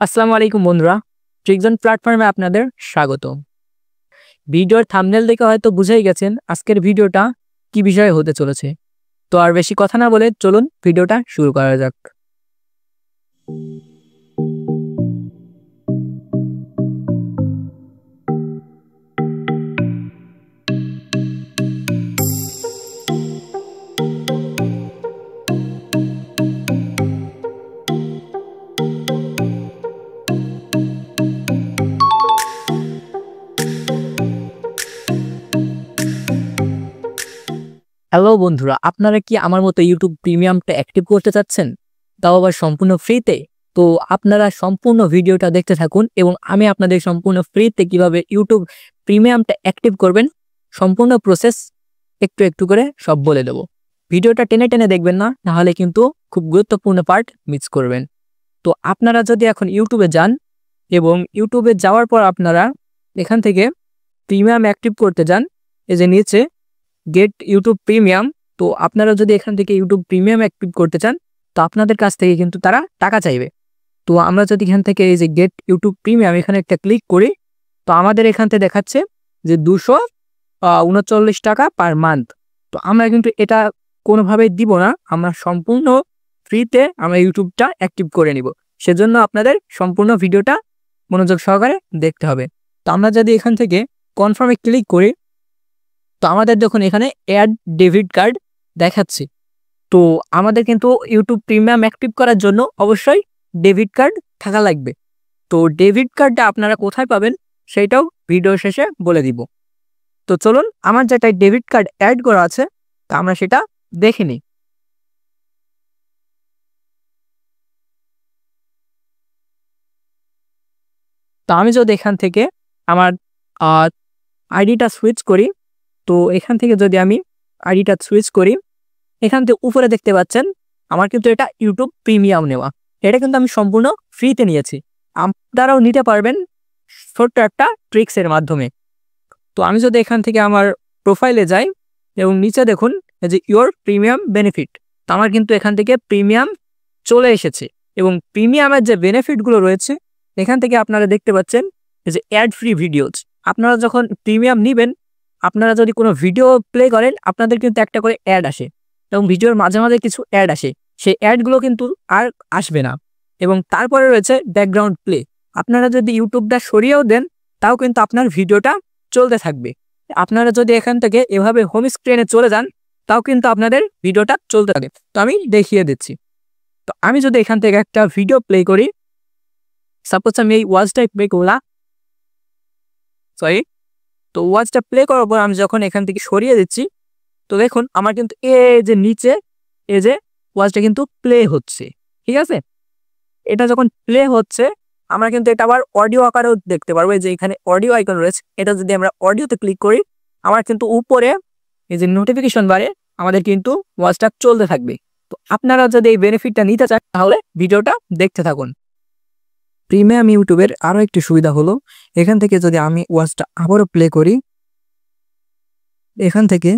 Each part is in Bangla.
আসসালামু আলাইকুম বন্ধুরা, ট্রিকজন প্ল্যাটফর্মে আপনাদের স্বাগত। ভিডিওর থাম্বনেল দেখে হয়তো বুঝেই গেছেন আজকের ভিডিওটা কি বিষয়ে হতে চলেছে। তো আর বেশি কথা না বলে চলুন ভিডিওটা শুরু করা যাক। হ্যালো বন্ধুরা, আপনারা কি আমার মতো ইউটিউব প্রিমিয়ামটা অ্যাক্টিভ করতে চাচ্ছেন, তাও আবার সম্পূর্ণ ফ্রিতে? তো আপনারা সম্পূর্ণ ভিডিওটা দেখতে থাকুন এবং আমি আপনাদের সম্পূর্ণ ফ্রিতে কিভাবে ইউটিউব প্রিমিয়ামটা অ্যাক্টিভ করবেন সম্পূর্ণ প্রসেস একটু একটু করে সব বলে দেবো। ভিডিওটা টেনে টেনে দেখবেন না, নাহলে কিন্তু খুব গুরুত্বপূর্ণ পার্ট মিস করবেন। তো আপনারা যদি এখন ইউটিউবে যান এবং ইউটিউবে যাওয়ার পর আপনারা এখান থেকে প্রিমিয়াম অ্যাক্টিভ করতে যান, এই যে নিচে গেট ইউটিউব প্রিমিয়াম। তো আপনারা যদি এখান থেকে ইউটিউব প্রিমিয়াম অ্যাক্টিভ করতে চান, তো আপনাদের কাছ থেকে কিন্তু তারা টাকা চাইবে। তো আমরা যদি এখান থেকে এই যে গেট ইউটিউব প্রিমিয়াম এখানে একটা ক্লিক করি, তো আমাদের এখান থেকে দেখাচ্ছে যে 239 টাকা পার মান্থ। তো আমরা কিন্তু এটা কোনোভাবেই দিব না, আমরা সম্পূর্ণ ফ্রিতে আমরা ইউটিউবটা অ্যাক্টিভ করে নিব। সেজন্য আপনাদের সম্পূর্ণ ভিডিওটা মনোযোগ সহকারে দেখতে হবে। তো আমরা যদি এখান থেকে কনফার্মে ক্লিক করি, তো আমাদের দেখুন এখানে অ্যাড ডেবিট কার্ড দেখাচ্ছে। তো আমাদের কিন্তু ইউটিউব প্রিমিয়াম অ্যাক্টিভ করার জন্য অবশ্যই ডেবিট কার্ড থাকা লাগবে। তো ডেবিট কার্ডটা আপনারা কোথায় পাবেন সেইটাও ভিডিও শেষে বলে দিব। তো চলুন, আমার যেটা ডেবিট কার্ড অ্যাড করা আছে তা আমরা সেটা দেখে নিই। তো আমি যদি এখান থেকে আমার আইডিটা সুইচ করি, তো এখান থেকে যদি আমি আইডিটা সুইচ করি, এখান থেকে উপরে দেখতে পাচ্ছেন আমার কিন্তু এটা ইউটিউব প্রিমিয়াম নেওয়া। এটা কিন্তু আমি সম্পূর্ণ ফ্রিতে নিয়েছি, আপনারাও নিতে পারবেন ছোট্ট একটা ট্রিক্সের মাধ্যমে। তো আমি যদি এখান থেকে আমার প্রোফাইলে যাই এবং নিচে দেখুন এই যে ইওর প্রিমিয়াম বেনিফিট, তো আমার কিন্তু এখান থেকে প্রিমিয়াম চলে এসেছে এবং প্রিমিয়ামের যে বেনিফিটগুলো রয়েছে এখান থেকে আপনারা দেখতে পাচ্ছেন এই যে অ্যাড ফ্রি ভিডিওস। আপনারা যখন প্রিমিয়াম নেবেন, আপনারা যদি কোনো ভিডিও প্লে করেন, আপনাদের কিন্তু একটা করে অ্যাড আসে এবং ভিডিওর মাঝে মাঝে কিছু অ্যাড আসে, সেই অ্যাডগুলো কিন্তু আর আসবে না। এবং তারপরে রয়েছে ব্যাকগ্রাউন্ড প্লে, আপনারা যদি ইউটিউবটা সরিয়েও দেন তাও কিন্তু আপনার ভিডিওটা চলতে থাকবে। আপনারা যদি এখান থেকে এভাবে হোম স্ক্রিনে চলে যান, তাও কিন্তু আপনাদের ভিডিওটা চলতে থাকে। তো আমি দেখিয়ে দিচ্ছি। তো আমি যদি এখান থেকে একটা ভিডিও প্লে করি, সাপোজ আমি এই ওয়াচটাই প্লে করলাম, তো ওয়াচটা প্লে করার পর আমি যখন এখান থেকে সরিয়ে দিচ্ছি, তো দেখুন আমার কিন্তু এই যে নিচে এই যে ওয়াচটা কিন্তু প্লে হচ্ছে। ঠিক আছে, এটা যখন প্লে হচ্ছে আমরা কিন্তু এটা আবার অডিও আকারেও দেখতে পারবো। যে এখানে অডিও আইকন রয়েছে, এটা যদি আমরা অডিওতে ক্লিক করি, আমার কিন্তু উপরে এই যে নোটিফিকেশন বারে আমাদের কিন্তু ওয়াচটা চলতে থাকবে। তো আপনারা যদি এই বেনিফিটটা নিতে চান তাহলে ভিডিওটা দেখতে থাকুন। প্রিমিয়াম ইউটিউবের আরও একটি সুবিধা হলো, এখান থেকে যদি আমি ওয়াচটা আবারও প্লে করি, এখান থেকে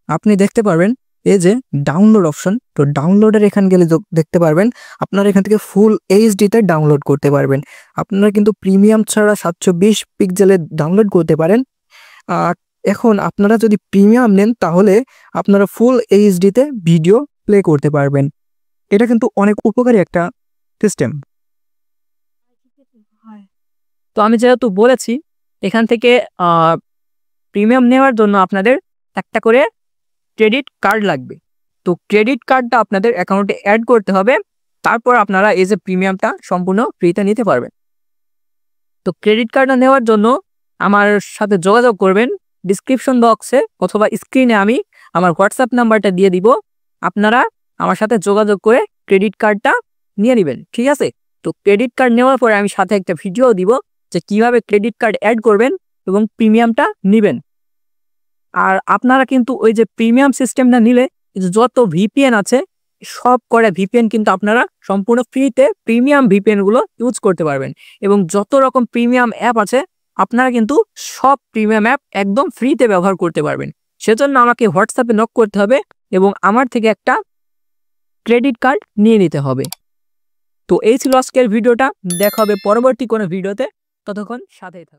আপনি দেখতে পারবেন এই যে ডাউনলোড অপশন। তো ডাউনলোডের এখান গেলে দেখতে পারবেন আপনারা এখান থেকে ফুল এইচডিতে ডাউনলোড করতে পারবেন। আপনারা কিন্তু প্রিমিয়াম ছাড়া 720 পিক্সেলে ডাউনলোড করতে পারেন। এখন আপনারা যদি প্রিমিয়াম নেন তাহলে আপনারা ফুল এইচডিতে ভিডিও প্লে করতে পারবেন। এটা কিন্তু অনেক উপকারী একটা সিস্টেম। তো আমি যেহেতু বলেছি এখান থেকে প্রিমিয়াম নেওয়ার জন্য আপনাদের একটা করে ক্রেডিট কার্ড লাগবে। তো ক্রেডিট কার্ডটা আপনাদের অ্যাকাউন্টে অ্যাড করতে হবে, তারপর আপনারা এই যে প্রিমিয়ামটা সম্পূর্ণ ফ্রিতে নিতে পারবেন। তো ক্রেডিট কার্ডটা নেওয়ার জন্য আমার সাথে যোগাযোগ করবেন ডিসক্রিপশন বক্সে অথবা স্ক্রিনে আমি আমার হোয়াটসঅ্যাপ নাম্বারটা দিয়ে দিব। আপনারা আমার সাথে যোগাযোগ করে ক্রেডিট কার্ডটা নিয়ে নেবেন। ঠিক আছে, তো ক্রেডিট কার্ড নেওয়ার পরে আমি সাথে একটা ভিডিও দিব যে কিভাবে ক্রেডিট কার্ড অ্যাড করবেন এবং প্রিমিয়ামটা নেবেন। আর আপনারা কিন্তু ওই যে প্রিমিয়াম সিস্টেমটা নিলে যত ভিপিএন আছে সব করে ভিপিএন কিন্তু আপনারা সম্পূর্ণ ফ্রিতে প্রিমিয়াম ভিপিএনগুলো ইউজ করতে পারবেন। এবং যত রকম প্রিমিয়াম অ্যাপ আছে আপনারা কিন্তু সব প্রিমিয়াম অ্যাপ একদম ফ্রিতে ব্যবহার করতে পারবেন। সেজন্য আমাকে হোয়াটসঅ্যাপে নক করতে হবে এবং আমার থেকে একটা ক্রেডিট কার্ড নিয়ে নিতে হবে। তো এই ছিল আজকের ভিডিওটা, দেখা হবে পরবর্তী কোনো ভিডিওতে, ততক্ষণ সাথেই থাকুন।